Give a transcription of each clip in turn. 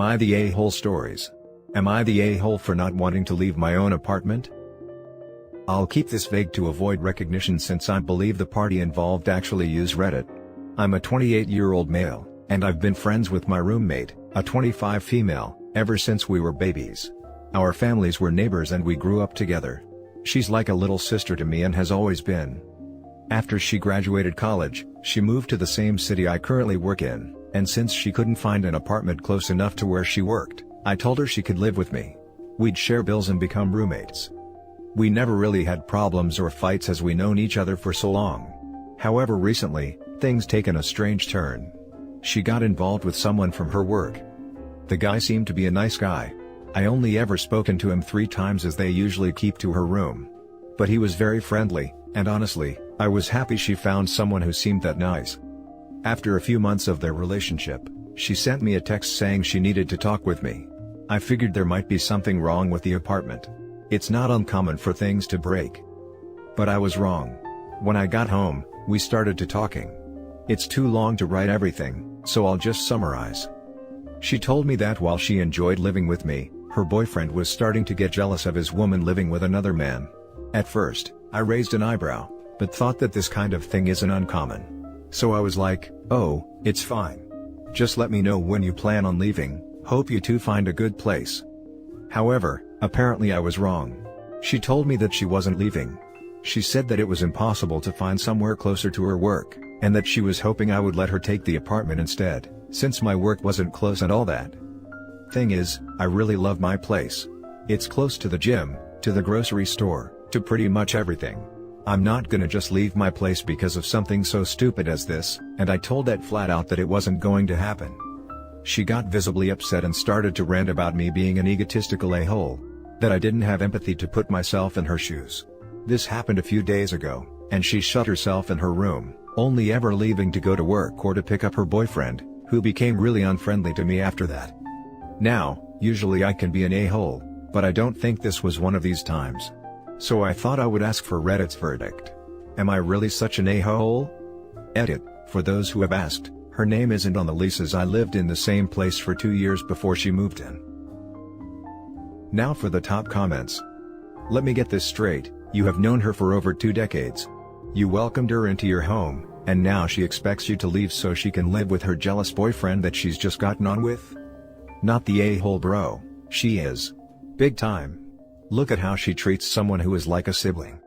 Am I the a-hole stories? Am I the a-hole for not wanting to leave my own apartment? I'll keep this vague to avoid recognition since I believe the party involved actually use Reddit. I'm a 28-year-old male, and I've been friends with my roommate, a 25 female, ever since we were babies. Our families were neighbors and we grew up together. She's like a little sister to me and has always been. After she graduated college, she moved to the same city I currently work in, and since she couldn't find an apartment close enough to where she worked, I told her she could live with me. We'd share bills and become roommates. We never really had problems or fights as we known each other for so long. However, recently, things taken a strange turn. She got involved with someone from her work. The guy seemed to be a nice guy. I only ever spoken to him 3 times as they usually keep to her room. But he was very friendly, and honestly, I was happy she found someone who seemed that nice. After a few months of their relationship, she sent me a text saying she needed to talk with me. I figured there might be something wrong with the apartment. It's not uncommon for things to break. But I was wrong. When I got home, we started to talking. It's too long to write everything, so I'll just summarize. She told me that while she enjoyed living with me, her boyfriend was starting to get jealous of his woman living with another man. At first, I raised an eyebrow, but thought that this kind of thing isn't uncommon. So I was like, oh, it's fine. Just let me know when you plan on leaving, hope you two find a good place. However, apparently I was wrong. She told me that she wasn't leaving. She said that it was impossible to find somewhere closer to her work, and that she was hoping I would let her take the apartment instead, since my work wasn't close and all that. Thing is, I really love my place. It's close to the gym, to the grocery store, to pretty much everything. I'm not gonna just leave my place because of something so stupid as this, and I told that flat out that it wasn't going to happen. She got visibly upset and started to rant about me being an egotistical a-hole, that I didn't have empathy to put myself in her shoes. This happened a few days ago, and she shut herself in her room, only ever leaving to go to work or to pick up her boyfriend, who became really unfriendly to me after that. Now, usually I can be an a-hole, but I don't think this was one of these times. So I thought I would ask for Reddit's verdict. Am I really such an a-hole? Edit, for those who have asked, her name isn't on the lease as I lived in the same place for 2 years before she moved in. Now for the top comments. Let me get this straight, you have known her for over 2 decades. You welcomed her into your home, and now she expects you to leave so she can live with her jealous boyfriend that she's just gotten on with? Not the a-hole bro, she is. Big time. Look at how she treats someone who is like a sibling.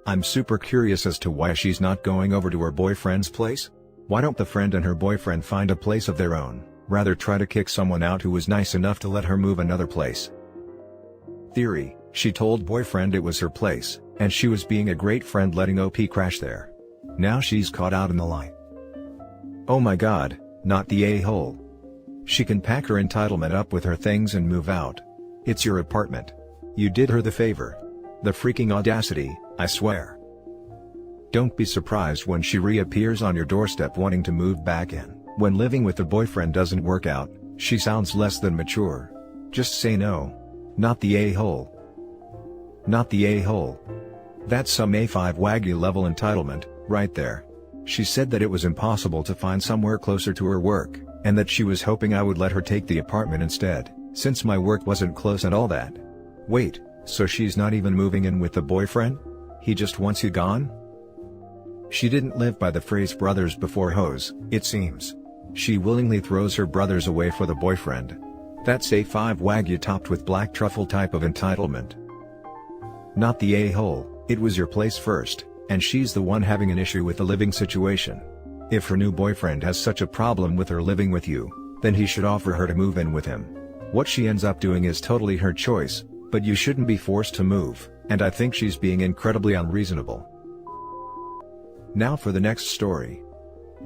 I'm super curious as to why she's not going over to her boyfriend's place. Why don't the friend and her boyfriend find a place of their own, rather try to kick someone out who was nice enough to let her move another place? Theory, she told boyfriend it was her place, and she was being a great friend letting OP crash there. Now she's caught out in the light. Oh my god, not the a-hole. She can pack her entitlement up with her things and move out. It's your apartment. You did her the favor. The freaking audacity, I swear. Don't be surprised when she reappears on your doorstep wanting to move back in. When living with the boyfriend doesn't work out, she sounds less than mature. Just say no. Not the a-hole. Not the a-hole. That's some A5 Wagyu level entitlement, right there. She said that it was impossible to find somewhere closer to her work, and that she was hoping I would let her take the apartment instead, since my work wasn't close and all that. Wait, so she's not even moving in with the boyfriend? He just wants you gone? She didn't live by the phrase brothers before hoes, it seems. She willingly throws her brothers away for the boyfriend. That's A5 Wagyu topped with black truffle type of entitlement. Not the a-hole, it was your place first, and she's the one having an issue with the living situation. If her new boyfriend has such a problem with her living with you, then he should offer her to move in with him. What she ends up doing is totally her choice, but you shouldn't be forced to move, and I think she's being incredibly unreasonable. Now for the next story.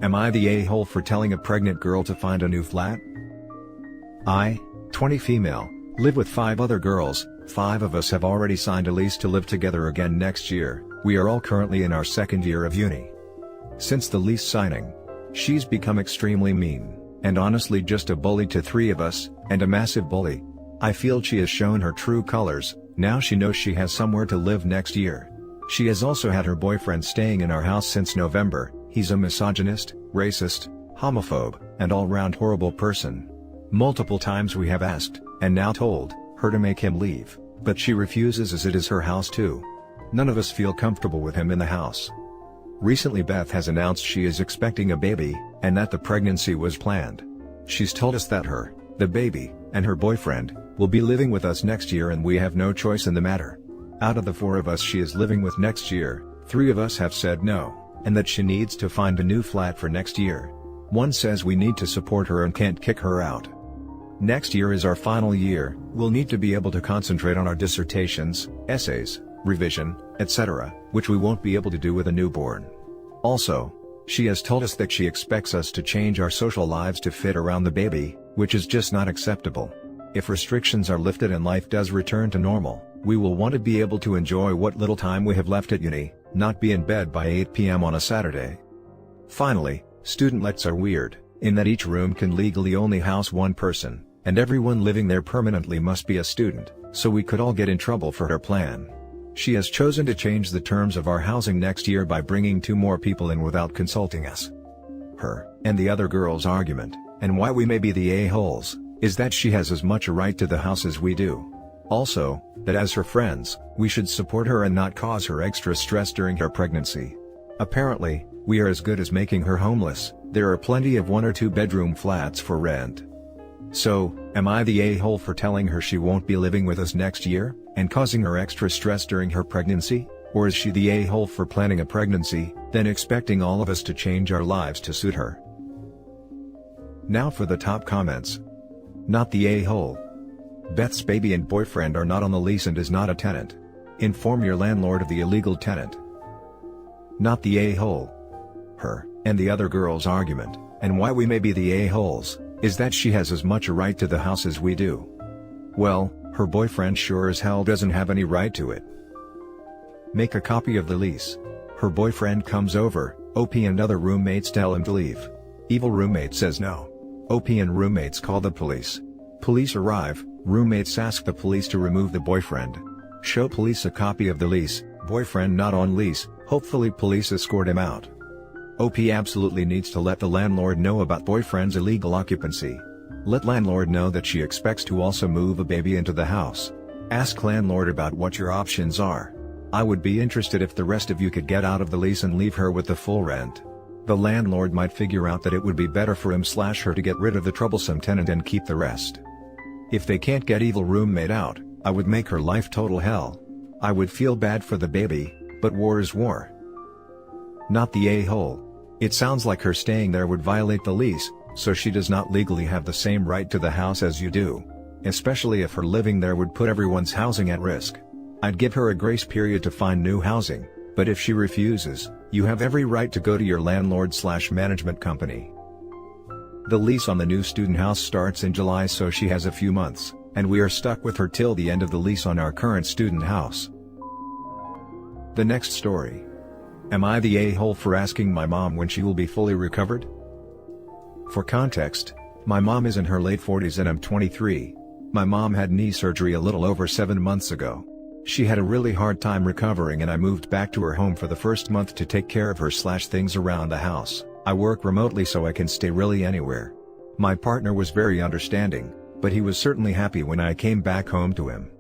Am I the a-hole for telling a pregnant girl to find a new flat? I, 20 female, live with 5 other girls. 5 of us have already signed a lease to live together again next year. We are all currently in our 2nd year of uni. Since the lease signing, she's become extremely mean, and honestly just a bully to 3 of us, and a massive bully. I feel she has shown her true colors. Now she knows she has somewhere to live next year. She has also had her boyfriend staying in our house since November. He's a misogynist, racist, homophobe, and all-round horrible person. Multiple times we have asked, and now told, her to make him leave, but she refuses as it is her house too. None of us feel comfortable with him in the house. Recently Beth has announced she is expecting a baby, and that the pregnancy was planned. She's told us that her, the baby, and her boyfriend, will be living with us next year and we have no choice in the matter. Out of the 4 of us she is living with next year, 3 of us have said no, and that she needs to find a new flat for next year. One says we need to support her and can't kick her out. Next year is our final year, we'll need to be able to concentrate on our dissertations, essays, revision, etc., which we won't be able to do with a newborn. Also, she has told us that she expects us to change our social lives to fit around the baby, which is just not acceptable. If restrictions are lifted and life does return to normal, we will want to be able to enjoy what little time we have left at uni, not be in bed by 8 p.m. on a Saturday. Finally, student-lets are weird, in that each room can legally only house one person, and everyone living there permanently must be a student, so we could all get in trouble for her plan. She has chosen to change the terms of our housing next year by bringing 2 more people in without consulting us. Her, and the other girl's argument, and why we may be the a-holes, is that she has as much a right to the house as we do. Also, that as her friends, we should support her and not cause her extra stress during her pregnancy. Apparently, we are as good as making her homeless, there are plenty of 1 or 2 bedroom flats for rent. So, am I the a-hole for telling her she won't be living with us next year, and causing her extra stress during her pregnancy? Or is she the a-hole for planning a pregnancy, then expecting all of us to change our lives to suit her? Now for the top comments. Not the a-hole. Beth's baby and boyfriend are not on the lease and is not a tenant. Inform your landlord of the illegal tenant. Not the a-hole. Her, and the other girl's argument, and why we may be the a-holes, is that she has as much a right to the house as we do. Well, her boyfriend sure as hell doesn't have any right to it. Make a copy of the lease. Her boyfriend comes over, OP and other roommates tell him to leave. Evil roommate says no. OP and roommates call the police. Police arrive, roommates ask the police to remove the boyfriend. Show police a copy of the lease, boyfriend not on lease, hopefully police escort him out. OP absolutely needs to let the landlord know about boyfriend's illegal occupancy. Let landlord know that she expects to also move a baby into the house. Ask landlord about what your options are. I would be interested if the rest of you could get out of the lease and leave her with the full rent. The landlord might figure out that it would be better for him/her to get rid of the troublesome tenant and keep the rest. If they can't get evil roommate out, I would make her life total hell. I would feel bad for the baby, but war is war. Not the a-hole. It sounds like her staying there would violate the lease, so she does not legally have the same right to the house as you do. Especially if her living there would put everyone's housing at risk. I'd give her a grace period to find new housing, but if she refuses, you have every right to go to your landlord/management company. The lease on the new student house starts in July, so she has a few months, and we are stuck with her till the end of the lease on our current student house. The next story. Am I the a-hole for asking my mom when she will be fully recovered? For context, my mom is in her late 40s and I'm 23. My mom had knee surgery a little over 7 months ago. She had a really hard time recovering and I moved back to her home for the first month to take care of her/things around the house. I work remotely so I can stay really anywhere. My partner was very understanding, but he was certainly happy when I came back home to him.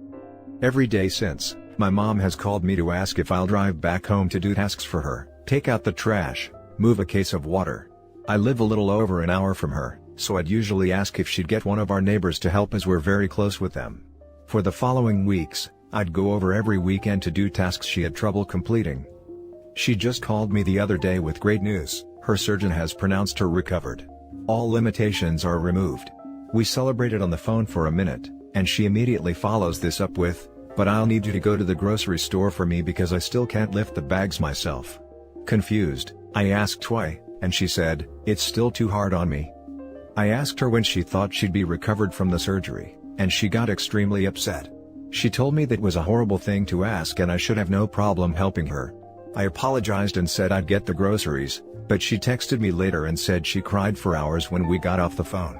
Every day since, my mom has called me to ask if I'll drive back home to do tasks for her, take out the trash, move a case of water. I live a little over an hour from her, so I'd usually ask if she'd get one of our neighbors to help as we're very close with them. For the following weeks, I'd go over every weekend to do tasks she had trouble completing. She just called me the other day with great news. Her surgeon has pronounced her recovered. All limitations are removed. We celebrated on the phone for a minute, and she immediately follows this up with, "But I'll need you to go to the grocery store for me because I still can't lift the bags myself." Confused, I asked why, and she said, "It's still too hard on me." I asked her when she thought she'd be recovered from the surgery, and she got extremely upset. She told me that was a horrible thing to ask and I should have no problem helping her. I apologized and said I'd get the groceries, but she texted me later and said she cried for hours when we got off the phone.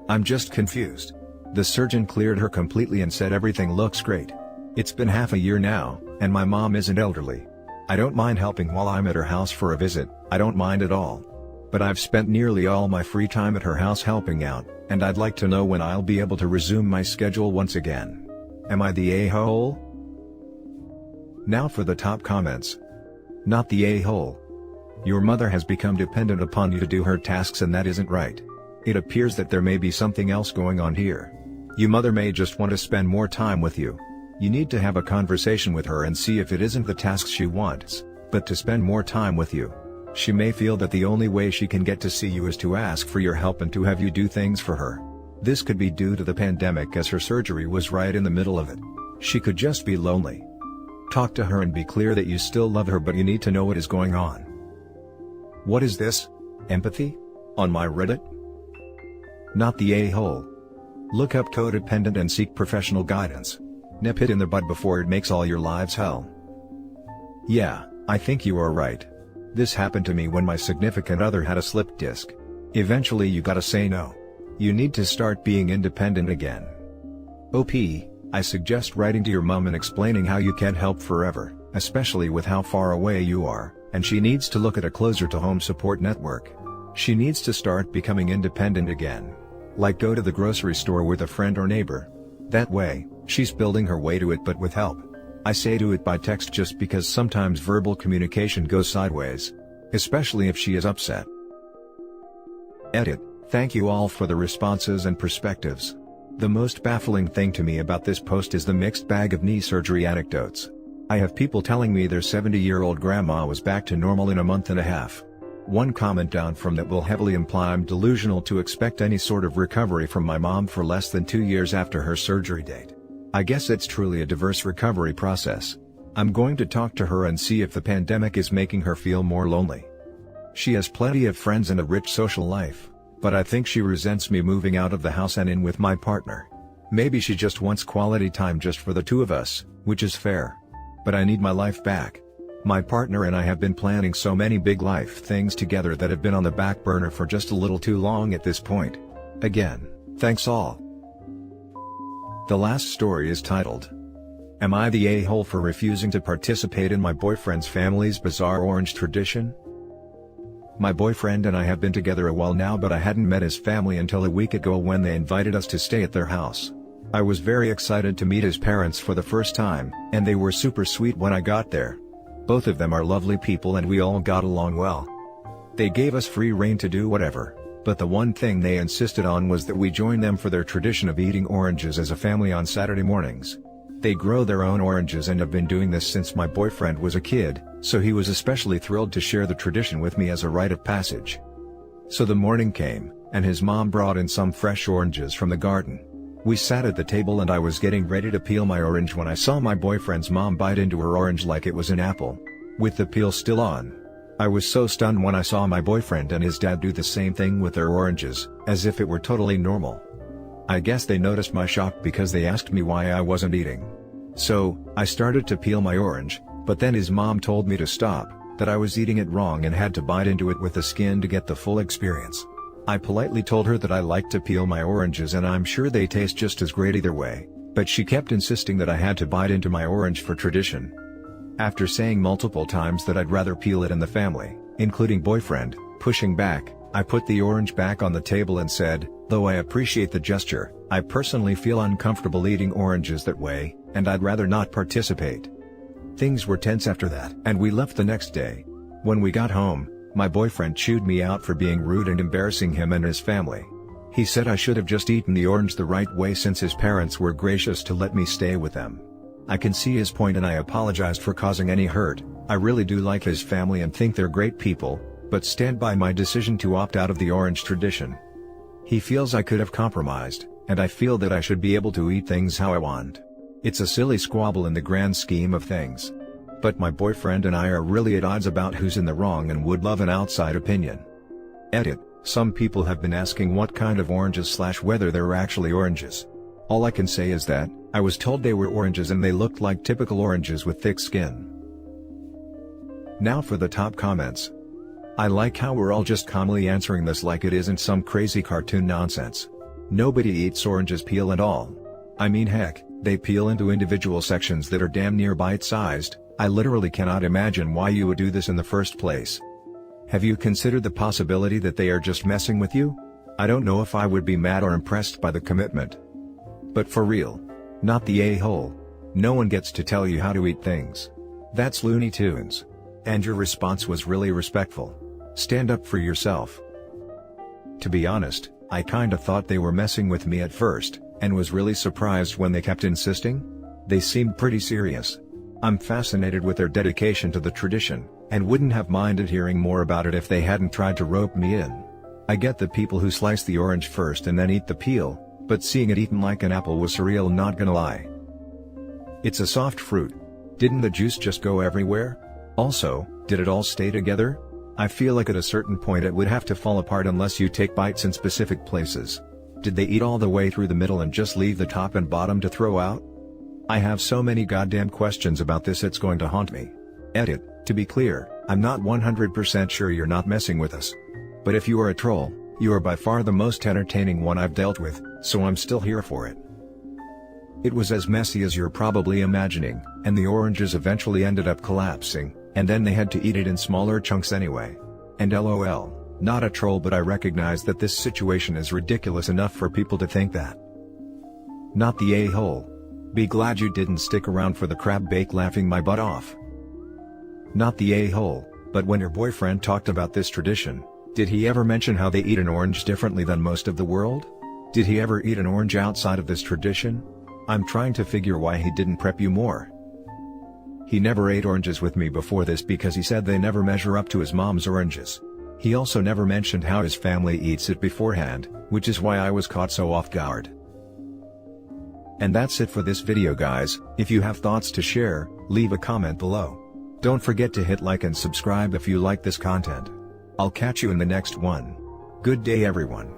I'm just confused. The surgeon cleared her completely and said everything looks great. It's been half a year now, and my mom isn't elderly. I don't mind helping while I'm at her house for a visit, I don't mind at all. But I've spent nearly all my free time at her house helping out, and I'd like to know when I'll be able to resume my schedule once again. Am I the a-hole? Now for the top comments. Not the a-hole. Your mother has become dependent upon you to do her tasks, and that isn't right. It appears that there may be something else going on here. Your mother may just want to spend more time with you. You need to have a conversation with her and see if it isn't the tasks she wants, but to spend more time with you. She may feel that the only way she can get to see you is to ask for your help and to have you do things for her. This could be due to the pandemic, as her surgery was right in the middle of it. She could just be lonely. Talk to her and be clear that you still love her, but you need to know what is going on. What is this? Empathy? On my Reddit? Not the a-hole. Look up codependent and seek professional guidance. Nip it in the bud before it makes all your lives hell. Yeah, I think you are right. This happened to me when my significant other had a slip disc. Eventually you gotta say no. You need to start being independent again. OP, I suggest writing to your mom and explaining how you can't help forever, especially with how far away you are, and she needs to look at a closer to home support network. She needs to start becoming independent again. Like go to the grocery store with a friend or neighbor. That way, she's building her way to it, but with help. I say do it by text just because sometimes verbal communication goes sideways. Especially if she is upset. Edit. Thank you all for the responses and perspectives. The most baffling thing to me about this post is the mixed bag of knee surgery anecdotes. I have people telling me their 70-year-old grandma was back to normal in a month and a half. One comment down from that will heavily imply I'm delusional to expect any sort of recovery from my mom for less than 2 years after her surgery date. I guess it's truly a diverse recovery process. I'm going to talk to her and see if the pandemic is making her feel more lonely. She has plenty of friends and a rich social life, but I think she resents me moving out of the house and in with my partner. Maybe she just wants quality time just for the two of us, which is fair. But I need my life back. My partner and I have been planning so many big life things together that have been on the back burner for just a little too long at this point. Again, thanks all. The last story is titled, Am I the a-hole for refusing to participate in my boyfriend's family's bizarre orange tradition? My boyfriend and I have been together a while now, but I hadn't met his family until a week ago when they invited us to stay at their house. I was very excited to meet his parents for the first time, and they were super sweet when I got there. Both of them are lovely people and we all got along well. They gave us free rein to do whatever, but the one thing they insisted on was that we join them for their tradition of eating oranges as a family on Saturday mornings. They grow their own oranges and have been doing this since my boyfriend was a kid, so he was especially thrilled to share the tradition with me as a rite of passage. So the morning came, and his mom brought in some fresh oranges from the garden. We sat at the table and I was getting ready to peel my orange when I saw my boyfriend's mom bite into her orange like it was an apple, with the peel still on. I was so stunned when I saw my boyfriend and his dad do the same thing with their oranges, as if it were totally normal. I guess they noticed my shock because they asked me why I wasn't eating. So, I started to peel my orange, but then his mom told me to stop, that I was eating it wrong and had to bite into it with the skin to get the full experience. I politely told her that I like to peel my oranges and I'm sure they taste just as great either way, but she kept insisting that I had to bite into my orange for tradition. After saying multiple times that I'd rather peel it in the family, including boyfriend, pushing back, I put the orange back on the table and said, though I appreciate the gesture, I personally feel uncomfortable eating oranges that way, and I'd rather not participate. Things were tense after that, and we left the next day. When we got home, my boyfriend chewed me out for being rude and embarrassing him and his family. He said I should have just eaten the orange the right way since his parents were gracious to let me stay with them. I can see his point and I apologized for causing any hurt. I really do like his family and think they're great people, but stand by my decision to opt out of the orange tradition. He feels I could have compromised, and I feel that I should be able to eat things how I want. It's a silly squabble in the grand scheme of things. But my boyfriend and I are really at odds about who's in the wrong and would love an outside opinion. Edit. Some people have been asking what kind of oranges / whether they're actually oranges. All I can say is that, I was told they were oranges and they looked like typical oranges with thick skin. Now for the top comments. I like how we're all just calmly answering this like it isn't some crazy cartoon nonsense. Nobody eats oranges peel and all. I mean heck, they peel into individual sections that are damn near bite-sized. I literally cannot imagine why you would do this in the first place. Have you considered the possibility that they are just messing with you? I don't know if I would be mad or impressed by the commitment. But for real. Not the a-hole. No one gets to tell you how to eat things. That's Looney Tunes. And your response was really respectful. Stand up for yourself. To be honest, I kinda thought they were messing with me at first, and was really surprised when they kept insisting. They seemed pretty serious. I'm fascinated with their dedication to the tradition, and wouldn't have minded hearing more about it if they hadn't tried to rope me in. I get the people who slice the orange first and then eat the peel, but seeing it eaten like an apple was surreal, not gonna lie. It's a soft fruit. Didn't the juice just go everywhere? Also, did it all stay together? I feel like at a certain point it would have to fall apart unless you take bites in specific places. Did they eat all the way through the middle and just leave the top and bottom to throw out? I have so many goddamn questions about this, it's going to haunt me. Edit, to be clear, I'm not 100% sure you're not messing with us. But if you are a troll, you are by far the most entertaining one I've dealt with, so I'm still here for it. It was as messy as you're probably imagining, and the oranges eventually ended up collapsing, and then they had to eat it in smaller chunks anyway. And LOL, not a troll, but I recognize that this situation is ridiculous enough for people to think that. Not the a-hole. Be glad you didn't stick around for the crab bake laughing my butt off. Not the a-hole, but when your boyfriend talked about this tradition, did he ever mention how they eat an orange differently than most of the world? Did he ever eat an orange outside of this tradition? I'm trying to figure why he didn't prep you more. He never ate oranges with me before this because he said they never measure up to his mom's oranges. He also never mentioned how his family eats it beforehand, which is why I was caught so off guard. And that's it for this video, guys. If you have thoughts to share, leave a comment below. Don't forget to hit like and subscribe if you like this content. I'll catch you in the next one. Good day, everyone.